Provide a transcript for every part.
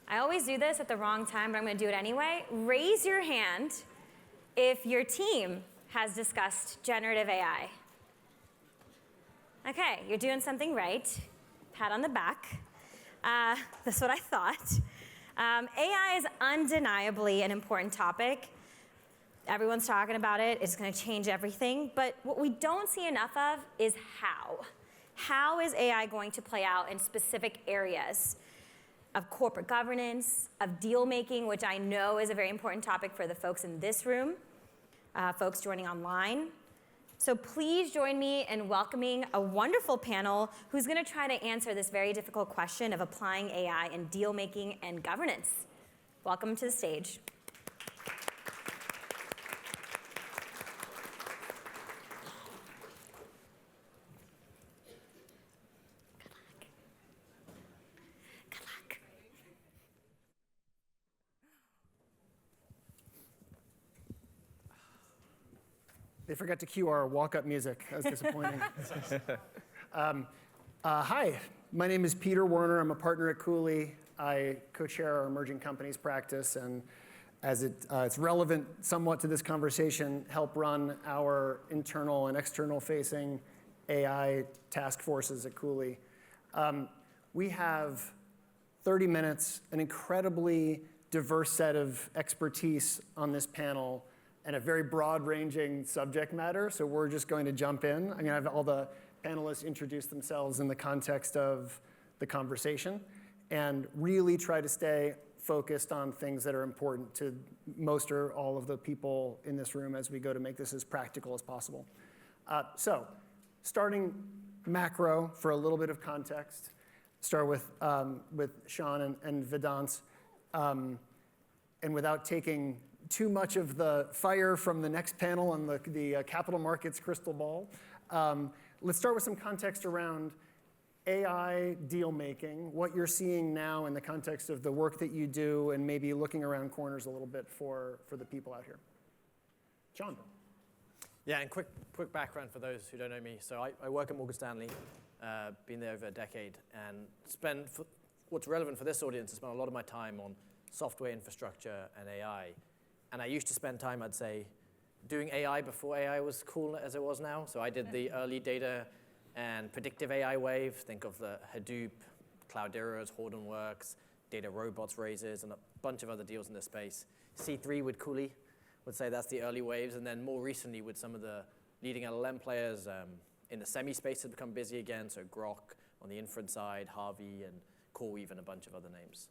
I always do this at the wrong time, but I'm going to do it anyway. Raise your hand if your team has discussed generative AI. Okay, you're doing something right. Pat on the back. That's what I thought. AI is undeniably an important topic. Everyone's talking about it. It's going to change everything. But what we don't see enough of is how. How is AI going to play out in specific areas of corporate governance, of deal making, which I know is a very important topic for the folks in this room, folks joining online. So please join me in welcoming a wonderful panel who's going to try to answer this very difficult question of applying AI in deal making and governance. Welcome to the stage. They forgot to cue our walk-up music. That was disappointing. Hi, my name is Peter Werner. I'm a partner at Cooley. I co-chair our emerging companies practice, and as it's relevant somewhat to this conversation, help run our internal and external facing AI task forces at Cooley. We have 30 minutes, an incredibly diverse set of expertise on this panel, and a very broad-ranging subject matter, so we're just going to jump in. I'm going to have all the panelists introduce themselves in the context of the conversation, and really try to stay focused on things that are important to most or all of the people in this room as we go to make this as practical as possible. So, starting macro for a little bit of context, start with Sean and Vedant, and without taking too much of the fire from the next panel on the capital markets crystal ball. Let's start with some context around AI deal making, what you're seeing now in the context of the work that you do, and maybe looking around corners a little bit for the people out here. Sean. Yeah, and quick background for those who don't know me. So I work at Morgan Stanley, been there over a decade, and what's relevant for this audience, I spend a lot of my time on software infrastructure and AI. And I used to spend time, I'd say, doing AI before AI was cool as it was now. So I did the early data and predictive AI wave. Think of the Hadoop, Clouderas, Hortonworks, Data Robots raises, and a bunch of other deals in this space. C3 with Cooley would say that's the early waves. And then more recently with some of the leading LLM players in the semi space have become busy again. So Grok on the inference side, Harvey and CoreWeave and a bunch of other names.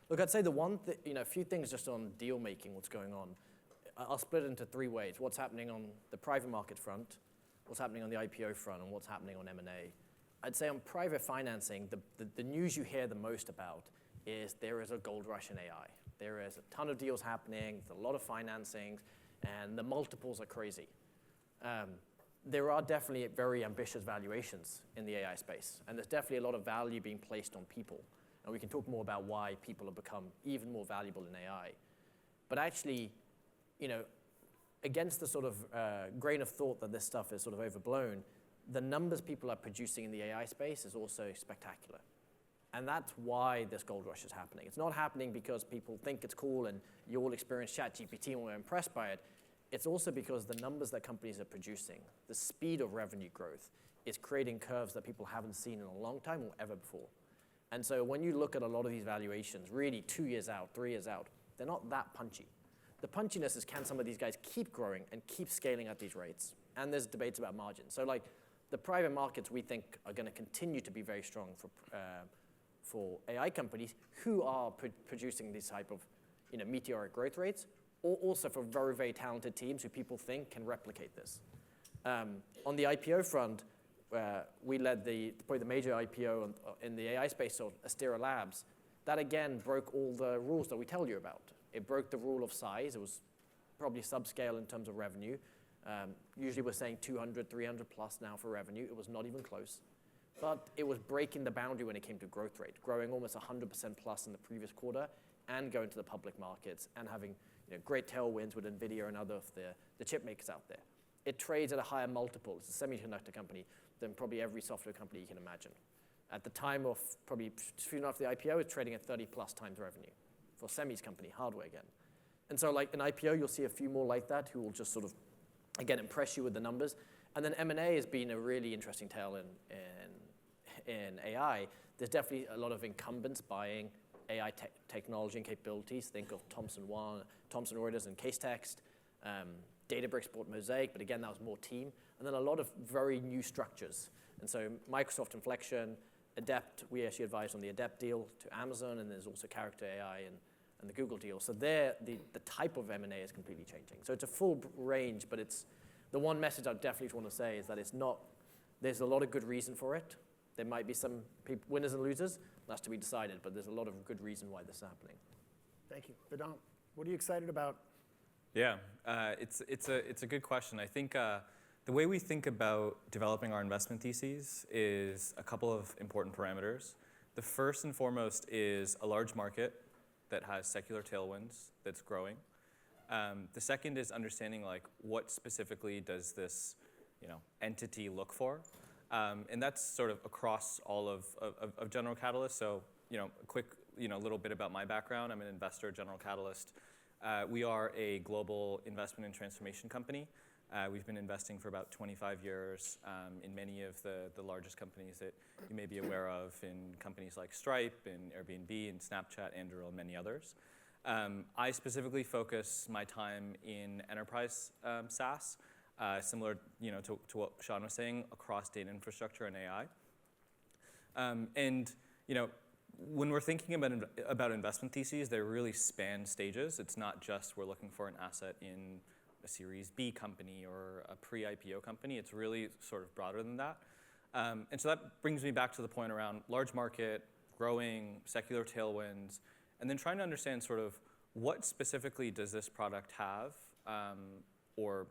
Look, I'd say a few things just on deal making, what's going on. I'll split it into three ways. What's happening on the private market front, what's happening on the IPO front, and what's happening on M&A. I'd say on private financing, the news you hear the most about is there is a gold rush in AI. There is a ton of deals happening, there's a lot of financing, and the multiples are crazy. There are definitely very ambitious valuations in the AI space, and there's definitely a lot of value being placed on people. And we can talk more about why people have become even more valuable in AI. But actually, against the sort of grain of thought that this stuff is sort of overblown, the numbers people are producing in the AI space is also spectacular. And that's why this gold rush is happening. It's not happening because people think it's cool and you all experience ChatGPT and we're impressed by it. It's also because the numbers that companies are producing, the speed of revenue growth, is creating curves that people haven't seen in a long time or ever before. And so when you look at a lot of these valuations, really 2 years out, 3 years out, they're not that punchy. The punchiness is, can some of these guys keep growing and keep scaling at these rates? And there's debates about margins. So like the private markets we think are going to continue to be very strong for AI companies who are producing this type of meteoric growth rates, or also for very, very talented teams who people think can replicate this. On the IPO front, we led probably the major IPO in the AI space, so Astera Labs. That again broke all the rules that we tell you about. It broke the rule of size. It was probably subscale in terms of revenue. Usually we're saying 200, 300 plus now for revenue. It was not even close. But it was breaking the boundary when it came to growth rate, growing almost 100% plus in the previous quarter and going to the public markets and having great tailwinds with NVIDIA and other of the chip makers out there. It trades at a higher multiple. It's a semiconductor company than probably every software company you can imagine. At the time of probably soon after the IPO, it's trading at 30 plus times revenue for semis company, hardware again. And so like an IPO, you'll see a few more like that who will just sort of, again, impress you with the numbers. And then M&A has been a really interesting tale in AI. There's definitely a lot of incumbents buying AI technology and capabilities. Think of Thomson Reuters and Casetext. Databricks bought Mosaic, but again, that was more team. And then a lot of very new structures. And so Microsoft Inflection, Adept, we actually advised on the Adept deal to Amazon, and there's also Character AI and the Google deal. So there, the type of M&A is completely changing. So it's a full range, but it's the one message I definitely want to say is that it's not, there's a lot of good reason for it. There might be some winners and losers, that's to be decided, but there's a lot of good reason why this is happening. Thank you. Vedant, what are you excited about? Yeah, it's a good question. I think the way we think about developing our investment theses is a couple of important parameters. The first and foremost is a large market that has secular tailwinds that's growing. The second is understanding like what specifically does this entity look for. And that's sort of across all of General Catalyst. So a quick little bit about my background. I'm an investor at General Catalyst. We are a global investment and transformation company. We've been investing for about 25 years in many of the largest companies that you may be aware of, in companies like Stripe and Airbnb and Snapchat, Anduril, and many others. I specifically focus my time in enterprise SaaS, similar to what Sean was saying, across data infrastructure and AI. When we're thinking about investment theses, they really span stages. It's not just we're looking for an asset in a Series B company or a pre-IPO company. It's really sort of broader than that. And so that brings me back to the point around large market, growing, secular tailwinds, and then trying to understand sort of what specifically does this product have or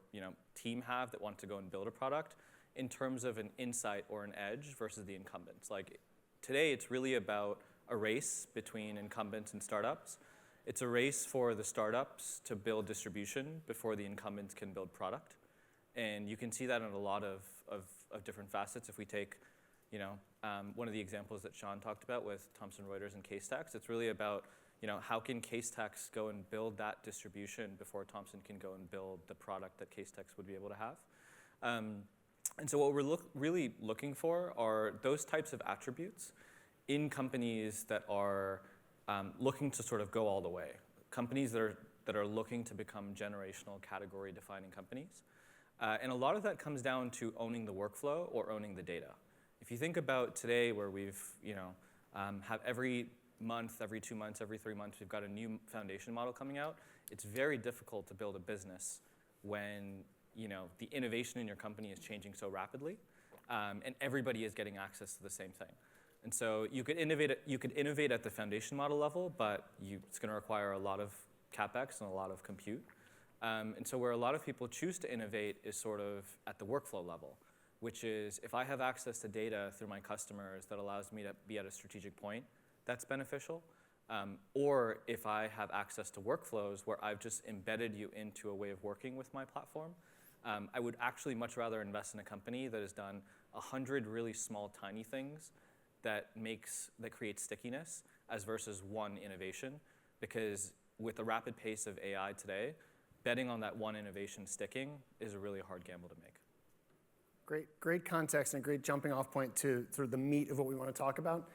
team have that want to go and build a product in terms of an insight or an edge versus the incumbents. Like today, it's really about a race between incumbents and startups. It's a race for the startups to build distribution before the incumbents can build product. And you can see that in a lot of different facets. If we take one of the examples that Sean talked about with Thomson Reuters and Casetext, it's really about how can Casetext go and build that distribution before Thomson can go and build the product that Casetext would be able to have. And so what we're really looking for are those types of attributes in companies that are looking to sort of go all the way. Companies that are looking to become generational category-defining companies. And a lot of that comes down to owning the workflow or owning the data. If you think about today where we've have every month, every 2 months, every 3 months, we've got a new foundation model coming out, it's very difficult to build a business when the innovation in your company is changing so rapidly, and everybody is getting access to the same thing. And so you could innovate at the foundation model level, but it's going to require a lot of CapEx and a lot of compute. And so where a lot of people choose to innovate is sort of at the workflow level, which is if I have access to data through my customers that allows me to be at a strategic point, that's beneficial. Or if I have access to workflows where I've just embedded you into a way of working with my platform, I would actually much rather invest in a company that has done 100 really small, tiny things that creates stickiness as versus one innovation. Because with the rapid pace of AI today, betting on that one innovation sticking is a really hard gamble to make. Great context and a great jumping off point to sort of the meat of what we want to talk about.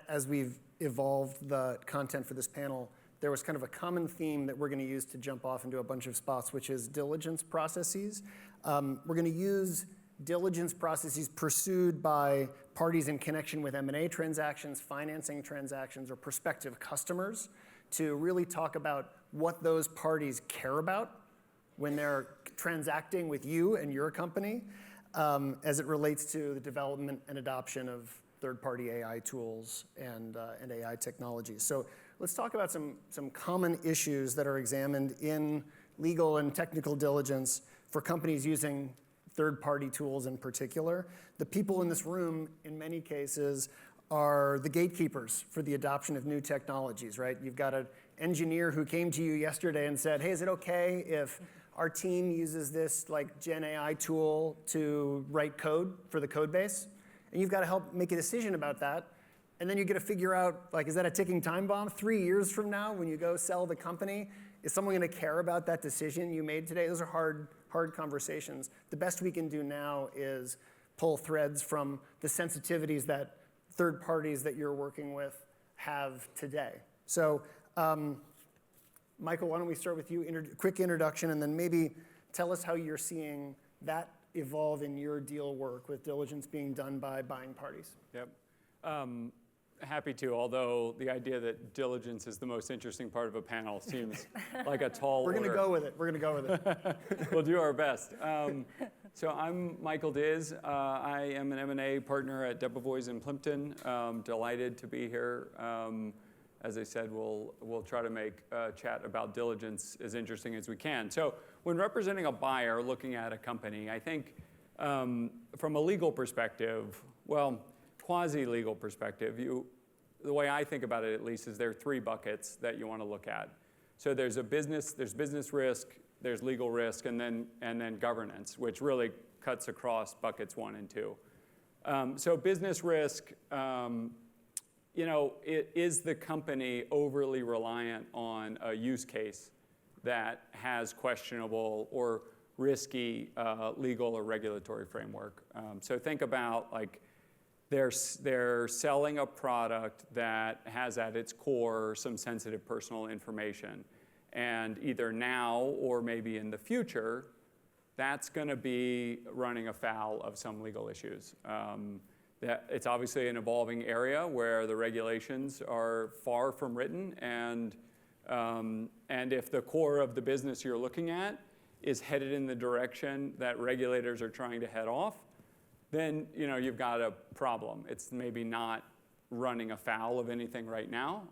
As we've evolved the content for this panel, there was kind of a common theme that we're going to use to jump off into a bunch of spots, which is diligence processes. We're going to use diligence processes pursued by parties in connection with M&A transactions, financing transactions, or prospective customers to really talk about what those parties care about when they're transacting with you and your company as it relates to the development and adoption of third-party AI tools and AI technologies. So let's talk about some common issues that are examined in legal and technical diligence for companies using third-party tools in particular. The people in this room, in many cases, are the gatekeepers for the adoption of new technologies, right? You've got an engineer who came to you yesterday and said, hey, is it okay if our team uses this like Gen AI tool to write code for the code base? and you've got to help make a decision about that. And then you got to figure out, like, is that a ticking time bomb 3 years from now when you go sell the company? Is someone going to care about that decision you made today? Those are hard conversations. The best we can do now is pull threads from the sensitivities that third parties that you're working with have today. So, Michael, why don't we start with you? Quick introduction, and then maybe tell us how you're seeing that evolve in your deal work with diligence being done by buying parties. Yep. Happy to, although the idea that diligence is the most interesting part of a panel seems like a tall order. We're going to go with it. We're going to go with it. We'll do our best. So I'm Michael Diz. I am an M&A partner at Debevoise & Plimpton. Delighted to be here. As I said, we'll try to make a chat about diligence as interesting as we can. So when representing a buyer looking at a company, I think from a legal perspective, well, quasi-legal perspective, the way I think about it at least is there are 3 buckets that you want to look at. So there's business risk, there's legal risk, and then governance, which really cuts across buckets 1 and 2. So business risk, is the company overly reliant on a use case that has questionable or risky legal or regulatory framework? So think about like they're selling a product that has at its core some sensitive personal information. And either now or maybe in the future, that's going to be running afoul of some legal issues. It's obviously an evolving area where the regulations are far from written, and if the core of the business you're looking at is headed in the direction that regulators are trying to head off, then you've got a problem. It's maybe not running afoul of anything right now,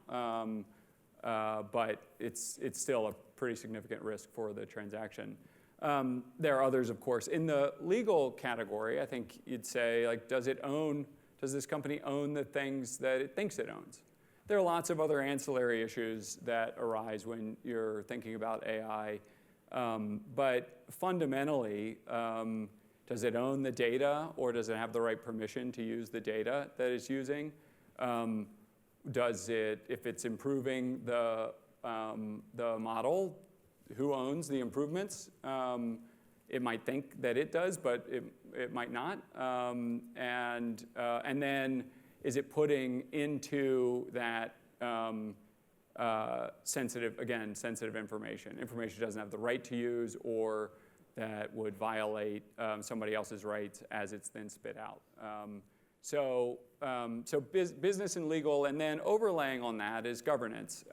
but it's still a pretty significant risk for the transaction. There are others, of course. In the legal category, I think you'd say, like, does this company own the things that it thinks it owns? There are lots of other ancillary issues that arise when you're thinking about AI. But fundamentally, does it own the data, or does it have the right permission to use the data that it's using? If it's improving the model, who owns the improvements? It might think that it does, but it might not. And then is it putting into that sensitive information it doesn't have the right to use, or that would violate somebody else's rights as it's then spit out. So business and legal, and then overlaying on that is governance,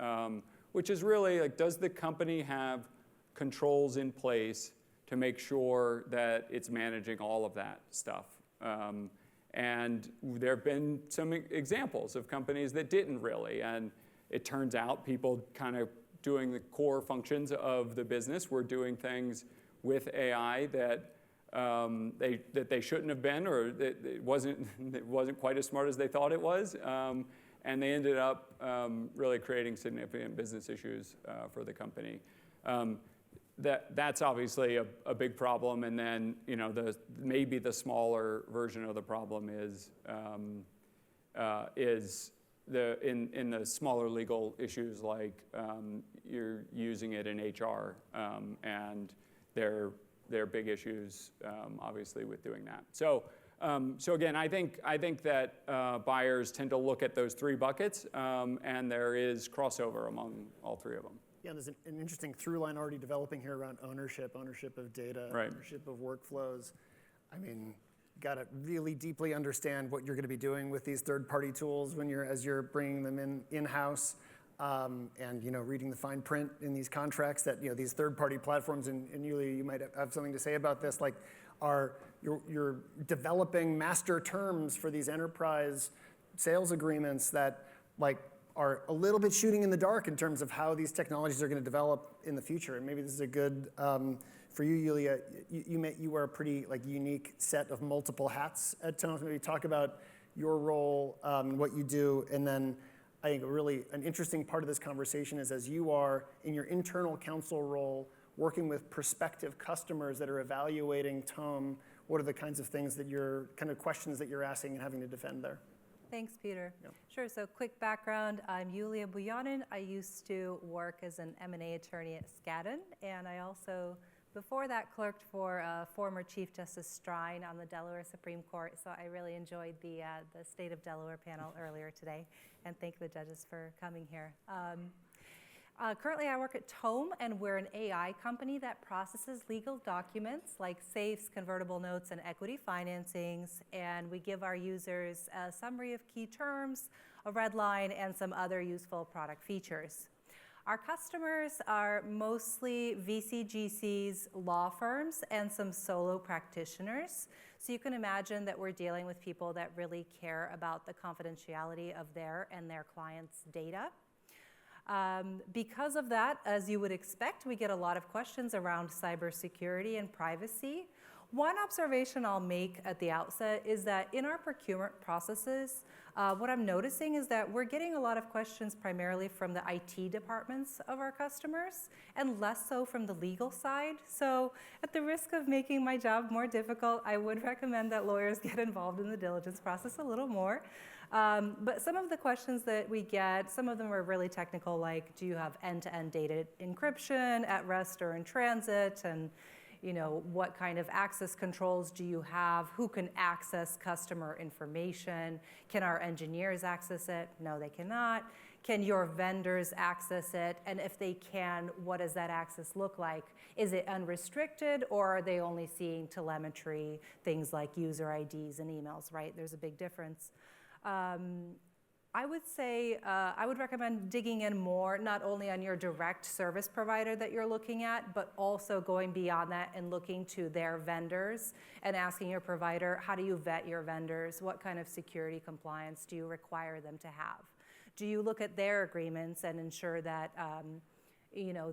which is really like, does the company have controls in place to make sure that it's managing all of that stuff? And there have been some examples of companies that didn't really, and it turns out people kind of doing the core functions of the business were doing things with AI that they shouldn't have been, or that it wasn't quite as smart as they thought it was, and they ended up really creating significant business issues for the company. That's obviously a big problem, and then maybe the smaller version of the problem is in the smaller legal issues, like you're using it in HR, and there are big issues, obviously, with doing that. So again, I think that buyers tend to look at those 3 buckets, and there is crossover among all 3 of them. Yeah, there's an interesting through line already developing here around ownership of data, right. Ownership of workflows. I mean, got to really deeply understand what you're going to be doing with these third-party tools as you're bringing them in-house, and reading the fine print in these contracts that these third-party platforms, and Yulia, you might have something to say about this, like you're developing master terms for these enterprise sales agreements that are a little bit shooting in the dark in terms of how these technologies are going to develop in the future. And maybe this is a good, for you, Yulia, you wear a pretty unique set of multiple hats at Tones. Maybe talk about your role and what you do. And then I think really an interesting part of this conversation is as you are in your internal counsel role, working with prospective customers that are evaluating Tome, what are the kinds of things that kind of questions that you're asking and having to defend there? Thanks, Peter. Yep. Sure, so quick background. I'm Yulia Buyanin. I used to work as an M&A attorney at Skadden, and I also, before that, clerked for former Chief Justice Strine on the Delaware Supreme Court, so I really enjoyed the State of Delaware panel earlier today, and thank the judges for coming here. Currently, I work at Tome, and we're an AI company that processes legal documents like safes, convertible notes, and equity financings, and we give our users a summary of key terms, a red line, and some other useful product features. Our customers are mostly VC/GCs, law firms, and some solo practitioners. So you can imagine that we're dealing with people that really care about the confidentiality of their and their clients' data. Because of that, as you would expect, we get a lot of questions around cybersecurity and privacy. One observation I'll make at the outset is that in our procurement processes, what I'm noticing is that we're getting a lot of questions primarily from the IT departments of our customers and less so from the legal side. So at the risk of making my job more difficult, I would recommend that lawyers get involved in the diligence process a little more. But some of the questions that we get, some of them are really technical, like do you have end-to-end data encryption at rest or in transit? And what kind of access controls do you have? Who can access customer information? Can our engineers access it? No, they cannot. Can your vendors access it? And if they can, what does that access look like? Is it unrestricted, or are they only seeing telemetry, things like user IDs and emails, right? There's a big difference. I would say I would recommend digging in more, not only on your direct service provider that you're looking at, but also going beyond that and looking to their vendors and asking your provider, how do you vet your vendors? What kind of security compliance do you require them to have? Do you look at their agreements and ensure that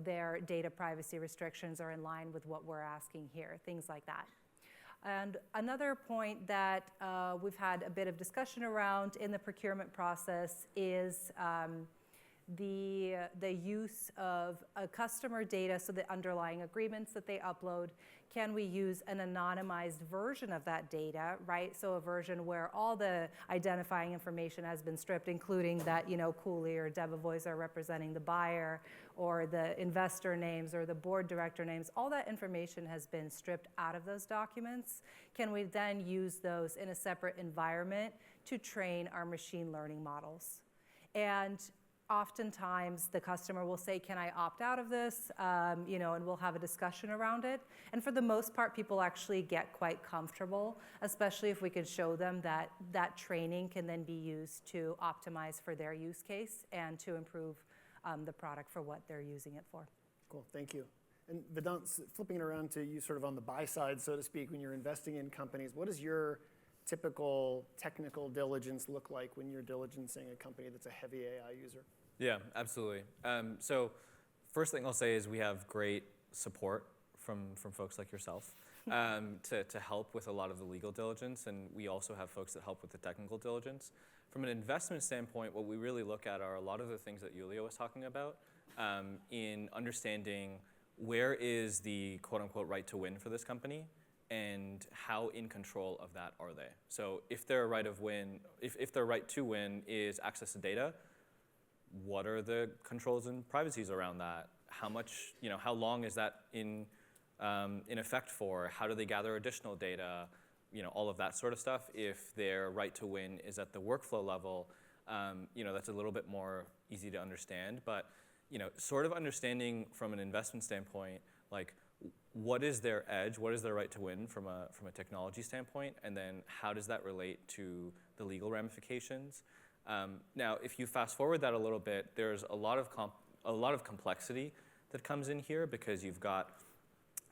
their data privacy restrictions are in line with what we're asking here? Things like that. And another point that we've had a bit of discussion around in the procurement process is the use of customer data, so the underlying agreements that they upload. Can we use an anonymized version of that data, right? So a version where all the identifying information has been stripped, including that, Cooley or Debevoise are representing the buyer, or the investor names or the board director names. All that information has been stripped out of those documents. Can we then use those in a separate environment to train our machine learning models? And oftentimes the customer will say, can I opt out of this? And we'll have a discussion around it. And for the most part, people actually get quite comfortable, especially if we can show them that that training can then be used to optimize for their use case and to improve the product for what they're using it for. Cool, thank you. And Vedant, flipping it around to you sort of on the buy side, so to speak, when you're investing in companies, what does your typical technical diligence look like when you're diligencing a company that's a heavy AI user? Yeah, absolutely. So first thing I'll say is we have great support from folks like yourself to help with a lot of the legal diligence, and we also have folks that help with the technical diligence. From an investment standpoint, what we really look at are a lot of the things that Yulia was talking about in understanding where is the quote-unquote right to win for this company and how in control of that are they. So if their right to win is access to data, what are the controls and privacies around that? How much, how long is that in effect for? How do they gather additional data? All of that sort of stuff. If their right to win is at the workflow level, that's a little bit more easy to understand. But, sort of understanding from an investment standpoint, like what is their edge? What is their right to win from a technology standpoint? And then how does that relate to the legal ramifications? Now, if you fast forward that a little bit, there's a lot of complexity that comes in here because you've got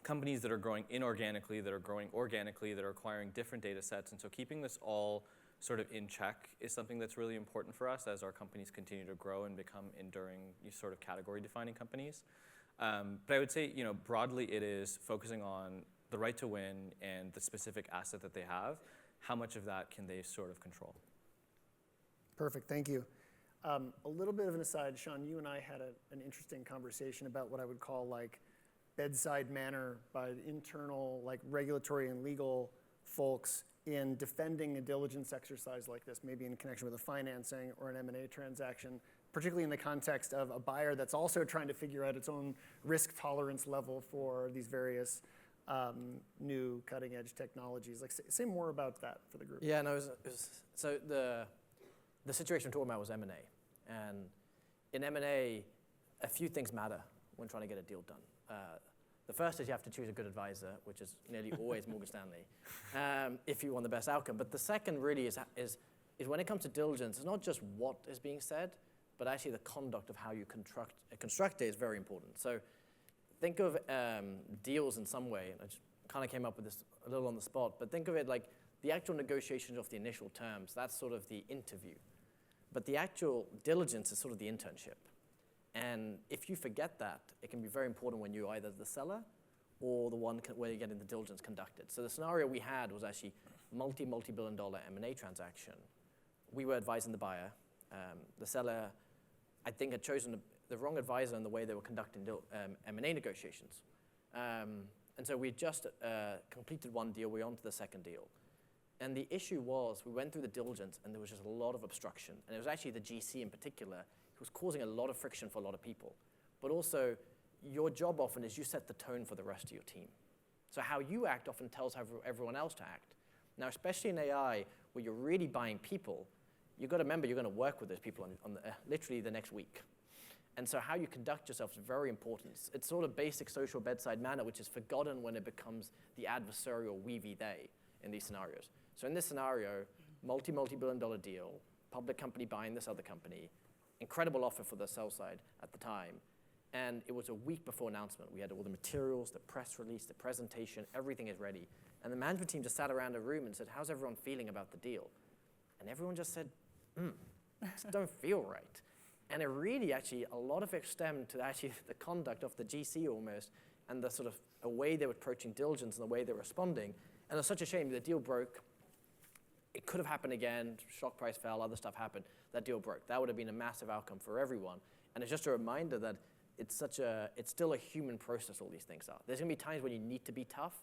companies that are growing inorganically, that are growing organically, that are acquiring different data sets. And so keeping this all sort of in check is something that's really important for us as our companies continue to grow and become enduring sort of category-defining companies. But I would say, broadly it is focusing on the right to win and the specific asset that they have. How much of that can they sort of control? Perfect, thank you. A little bit of an aside, Sean, you and I had an interesting conversation about what I would call like bedside manner by internal like regulatory and legal folks in defending a diligence exercise like this, maybe in connection with a financing or an M&A transaction, particularly in the context of a buyer that's also trying to figure out its own risk tolerance level for these various new cutting-edge technologies? Like, say more about that for the group. Yeah, no, so the situation we're talking about was M&A. And in M&A, a few things matter when trying to get a deal done. The first is you have to choose a good advisor, which is nearly always Morgan Stanley, if you want the best outcome. But the second really is when it comes to diligence, it's not just what is being said, but actually the conduct of how you construct it is very important. So think of deals in some way, and I just kind of came up with this a little on the spot, but think of it like the actual negotiations of the initial terms, that's sort of the interview. But the actual diligence is sort of the internship. And if you forget that, it can be very important when you're either the seller or the one where you're getting the diligence conducted. So the scenario we had was actually multi-billion dollar M&A transaction. We were advising the buyer. The seller, I think, had chosen the wrong advisor in the way they were conducting M&A negotiations. And so we just completed one deal. We were on to the second deal. And the issue was we went through the diligence, and there was just a lot of obstruction. And it was actually the GC in particular who was causing a lot of friction for a lot of people. But also, your job often is you set the tone for the rest of your team. So how you act often tells how everyone else to act. Now, especially in AI, where you're really buying people, you've got to remember you're going to work with those people on literally the next week. And so how you conduct yourself is very important. It's sort of basic social bedside manner, which is forgotten when it becomes the adversarial we v they in these scenarios. So in this scenario, multi-billion dollar deal, public company buying this other company, incredible offer for the sell side at the time. And it was a week before announcement. We had all the materials, the press release, the presentation, everything is ready. And the management team just sat around a room and said, how's everyone feeling about the deal? And everyone just said, just don't feel right. And it really actually, a lot of it stemmed to actually the conduct of the GC almost, and the sort of a way they were approaching diligence and the way they were responding. And it's such a shame the deal broke. It could have happened again, stock price fell, other stuff happened, that deal broke. That would have been a massive outcome for everyone. And it's just a reminder that it's still a human process, all these things are. There's gonna be times when you need to be tough,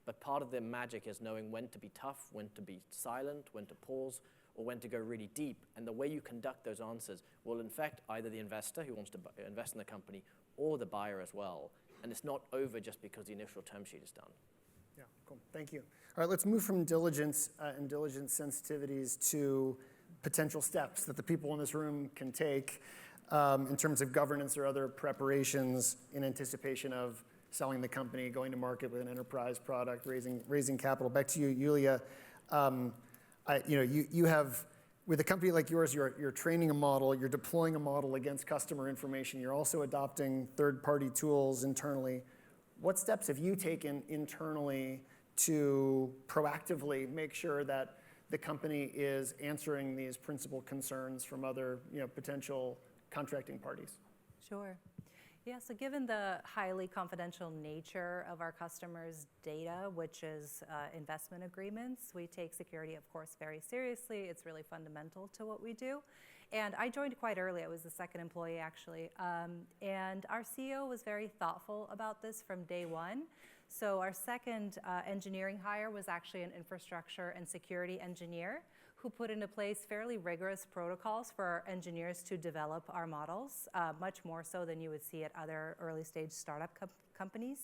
but part of the magic is knowing when to be tough, when to be silent, when to pause, or when to go really deep. And the way you conduct those answers will infect either the investor who wants to invest in the company or the buyer as well. And it's not over just because the initial term sheet is done. Yeah, cool. Thank you. All right, let's move from diligence and diligence sensitivities to potential steps that the people in this room can take in terms of governance or other preparations in anticipation of selling the company, going to market with an enterprise product, raising capital. Back to you, Yulia. You have, with a company like yours, you're training a model, you're deploying a model against customer information, you're also adopting third-party tools internally. What steps have you taken internally to proactively make sure that the company is answering these principal concerns from other potential contracting parties? Sure. Yeah, so given the highly confidential nature of our customers' data, which is investment agreements, we take security, of course, very seriously. It's really fundamental to what we do. And I joined quite early. I was the second employee, actually. And our CEO was very thoughtful about this from day one. So our second engineering hire was actually an infrastructure and security engineer who put into place fairly rigorous protocols for our engineers to develop our models, much more so than you would see at other early stage startup companies.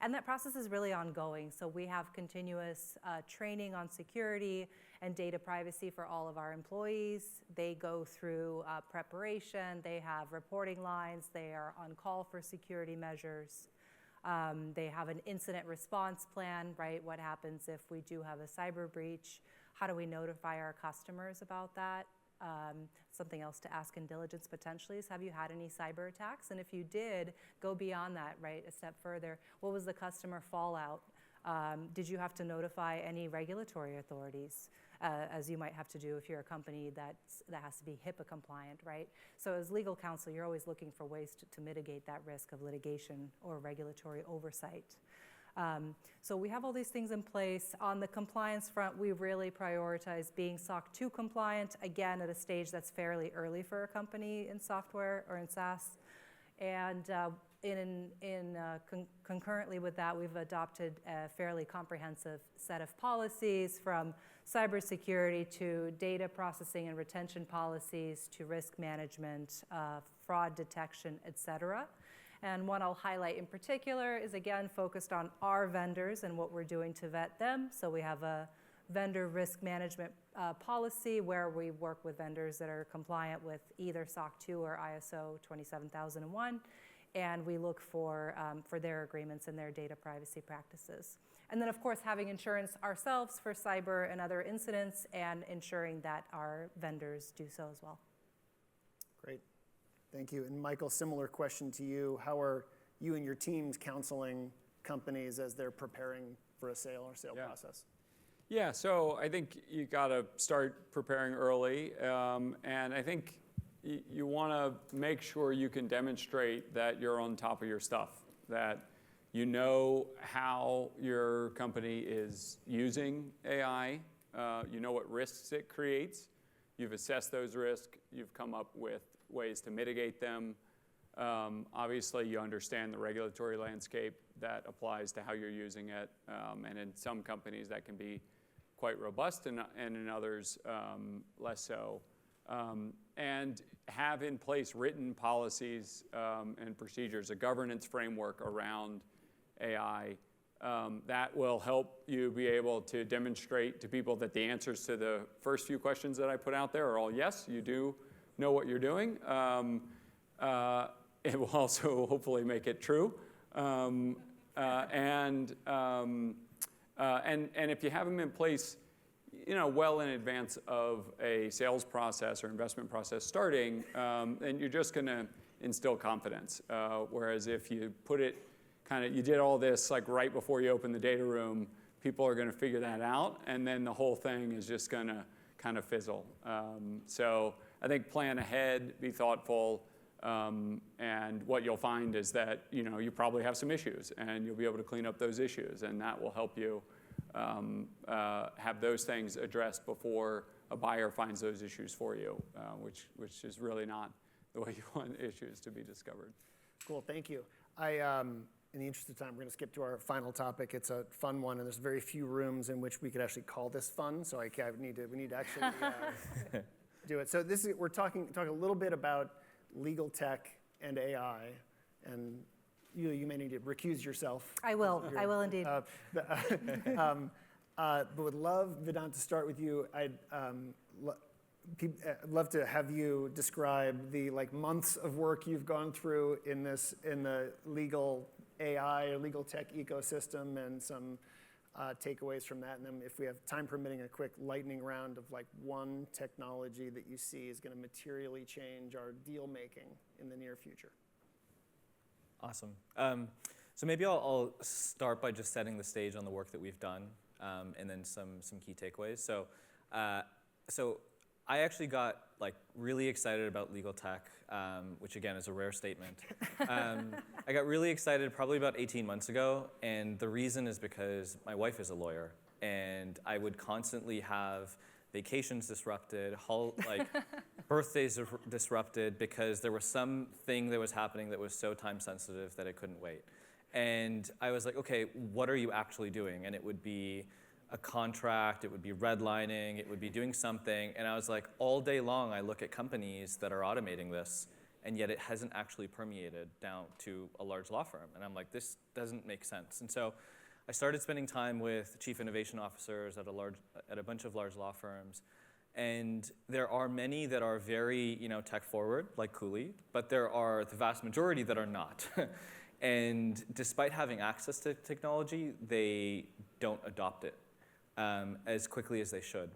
And that process is really ongoing. So we have continuous training on security and data privacy for all of our employees. They go through preparation, they have reporting lines, they are on call for security measures. They have an incident response plan, right? What happens if we do have a cyber breach? How do we notify our customers about that? Something else to ask in diligence potentially is, have you had any cyber attacks? And if you did, go beyond that, right, a step further. What was the customer fallout? Did you have to notify any regulatory authorities, as you might have to do if you're a company that has to be HIPAA compliant, right? So as legal counsel, you're always looking for ways to mitigate that risk of litigation or regulatory oversight. So we have all these things in place. On the compliance front, we really prioritize being SOC 2 compliant, again, at a stage that's fairly early for a company in software or in SaaS. And concurrently with that, we've adopted a fairly comprehensive set of policies, from cybersecurity to data processing and retention policies to risk management, fraud detection, et cetera. And one I'll highlight in particular is, again, focused on our vendors and what we're doing to vet them. So we have a vendor risk management policy where we work with vendors that are compliant with either SOC 2 or ISO 27001, and we look for their agreements and their data privacy practices. And then, of course, having insurance ourselves for cyber and other incidents, and ensuring that our vendors do so as well. Great. Thank you. And Michael, similar question to you. How are you and your teams counseling companies as they're preparing for a sale or sale process? Yeah, so I think you got to start preparing early, and I think you want to make sure you can demonstrate that you're on top of your stuff, that you know how your company is using AI, you know what risks it creates, you've assessed those risks, you've come up with ways to mitigate them. Obviously, you understand the regulatory landscape that applies to how you're using it, and in some companies that can be quite robust, and in others less so. And have in place written policies and procedures, a governance framework around AI that will help you be able to demonstrate to people that the answers to the first few questions that I put out there are all yes, you do know what you're doing. It will also hopefully make it true. And if you have them in place, well in advance of a sales process or investment process starting, then you're just going to instill confidence. Whereas if you put it you did all this like right before you open the data room, people are going to figure that out, and then the whole thing is just going to kind of fizzle. So I think plan ahead, be thoughtful, and what you'll find is that you probably have some issues, and you'll be able to clean up those issues, and that will help you have those things addressed before a buyer finds those issues for you, which is really not the way you want issues to be discovered. Cool, thank you. In the interest of time, we're going to skip to our final topic. It's a fun one, and there's very few rooms in which we could actually call this fun, so we need to actually do it. So we're talking a little bit about legal tech and AI, and you may need to recuse yourself. I will indeed. But would love, Vedant, to start with you. I'd love to have you describe the months of work you've gone through in the legal AI or legal tech ecosystem, and some takeaways from that. And then, if we have time permitting, a quick lightning round of one technology that you see is going to materially change our deal making in the near future. Awesome. So maybe I'll start by just setting the stage on the work that we've done, and then some key takeaways. So I actually got really excited about legal tech, which again is a rare statement. I got really excited probably about 18 months ago, and the reason is because my wife is a lawyer, and I would constantly have vacations disrupted, birthdays disrupted, because there was something that was happening that was so time sensitive that it couldn't wait. And I was like, okay, what are you actually doing? And it would be a contract, it would be redlining, it would be doing something. And I was like, all day long, I look at companies that are automating this, and yet it hasn't actually permeated down to a large law firm. And I'm like, this doesn't make sense. And so I started spending time with chief innovation officers at a bunch of large law firms. And there are many that are very tech forward, like Cooley, but there are the vast majority that are not. And despite having access to technology, they don't adopt it as quickly as they should.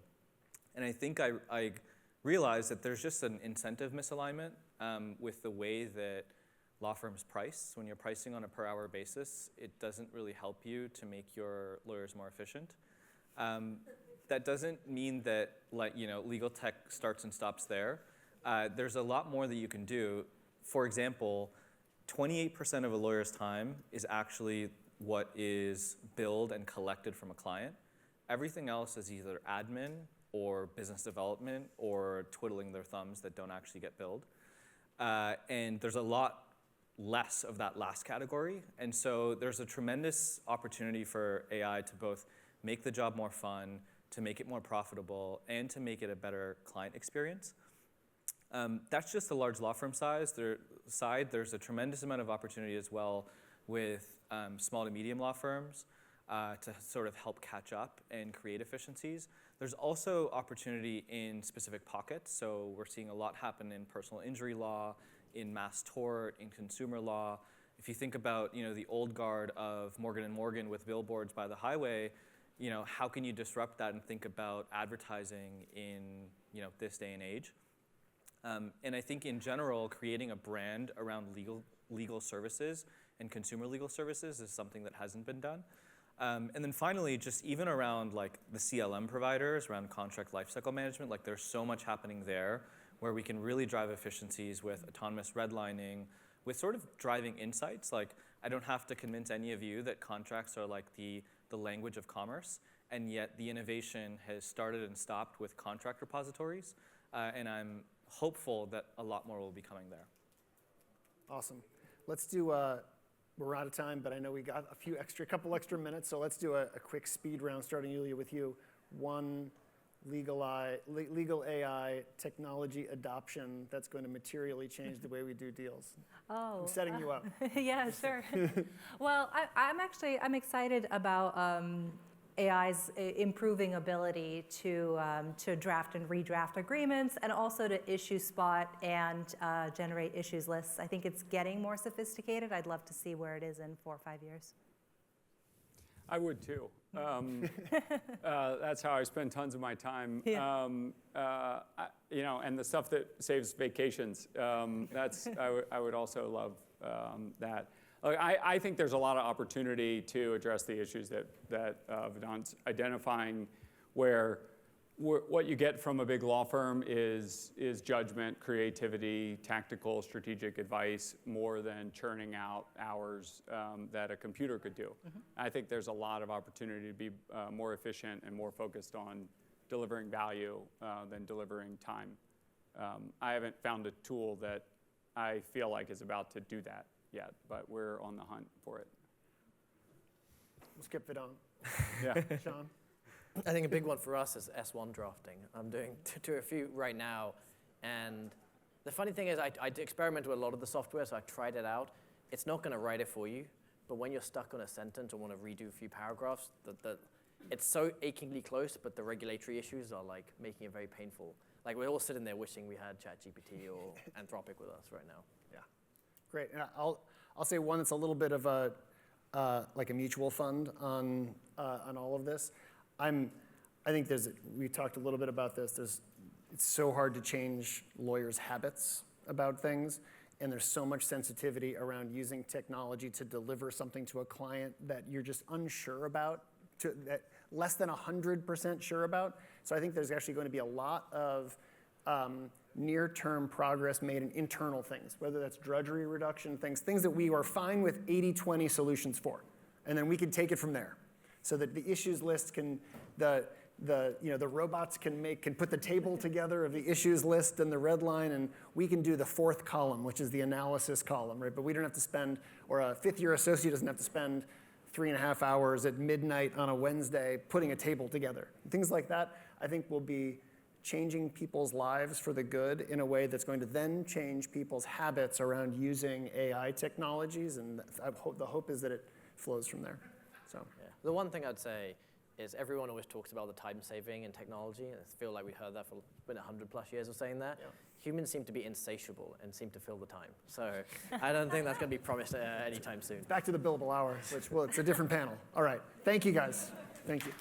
And I think I realized that there's just an incentive misalignment with the way that law firms price. When you're pricing on a per hour basis, it doesn't really help you to make your lawyers more efficient. That doesn't mean that legal tech starts and stops there. There's a lot more that you can do. For example, 28% of a lawyer's time is actually what is billed and collected from a client. Everything else is either admin or business development or twiddling their thumbs that don't actually get billed. And there's a lot less of that last category. And so there's a tremendous opportunity for AI to both make the job more fun, to make it more profitable, and to make it a better client experience. That's just the large law firm side. There's a tremendous amount of opportunity as well with small to medium law firms to sort of help catch up and create efficiencies. There's also opportunity in specific pockets. So we're seeing a lot happen in personal injury law, in mass tort, in consumer law. If you think about the old guard of Morgan & Morgan with billboards by the highway, how can you disrupt that and think about advertising in this day and age? And I think in general, creating a brand around legal services and consumer legal services is something that hasn't been done. And then finally, just even around like the CLM providers, around contract lifecycle management, like there's so much happening there where we can really drive efficiencies with autonomous redlining, with sort of driving insights. Like I don't have to convince any of you that contracts are like the language of commerce, and yet the innovation has started and stopped with contract repositories, and I'm hopeful that a lot more will be coming there. Awesome. Let's do, we're out of time, but I know we got a couple extra minutes, so let's do a quick speed round, starting, Yulia, with you. One legal AI technology adoption that's going to materially change the way we do deals. Oh, I'm setting you up. Yeah, sure. Well, I'm excited about AI's improving ability to draft and redraft agreements, and also to issue spot and generate issues lists. I think it's getting more sophisticated. I'd love to see where it is in 4 or 5 years. I would too. That's how I spend tons of my time. Yeah. And the stuff that saves vacations. I would also love that. I think there's a lot of opportunity to address the issues that Vedant's identifying, where what you get from a big law firm is judgment, creativity, tactical, strategic advice, more than churning out hours that a computer could do. Mm-hmm. I think there's a lot of opportunity to be more efficient and more focused on delivering value than delivering time. I haven't found a tool that I feel like is about to do that yet, but we're on the hunt for it. We'll skip Vedant. Yeah. Sean? I think a big one for us is S1 drafting. I'm doing a few right now. And the funny thing is I experimented with a lot of the software, so I tried it out. It's not going to write it for you. But when you're stuck on a sentence or want to redo a few paragraphs, it's so achingly close, but the regulatory issues are like making it very painful. Like we're all sitting there wishing we had ChatGPT or Anthropic with us right now. Yeah. Great. And I'll say one that's a little bit of like a mutual fund on all of this. I think we talked a little bit about this. It's so hard to change lawyers' habits about things, and there's so much sensitivity around using technology to deliver something to a client that you're just unsure about, that less than 100% sure about. So I think there's actually going to be a lot of near-term progress made in internal things, whether that's drudgery reduction, things that we are fine with 80-20 solutions for, and then we can take it from there. So that the issues list the robots can put the table together of the issues list and the red line, and we can do the fourth column, which is the analysis column, right? But we don't have to spend, or a fifth-year associate doesn't have to spend 3.5 hours at midnight on a Wednesday putting a table together. Things like that, I think, will be changing people's lives for the good in a way that's going to then change people's habits around using AI technologies, and the hope is that it flows from there. So. Yeah. The one thing I'd say is everyone always talks about the time saving in technology, and I feel like we heard that for it's been 100+ years of saying that. Yeah. Humans seem to be insatiable and seem to fill the time. So I don't think that's going to be promised anytime soon. Back to the billable hour, which, well, it's a different panel. All right. Thank you, guys. Thank you.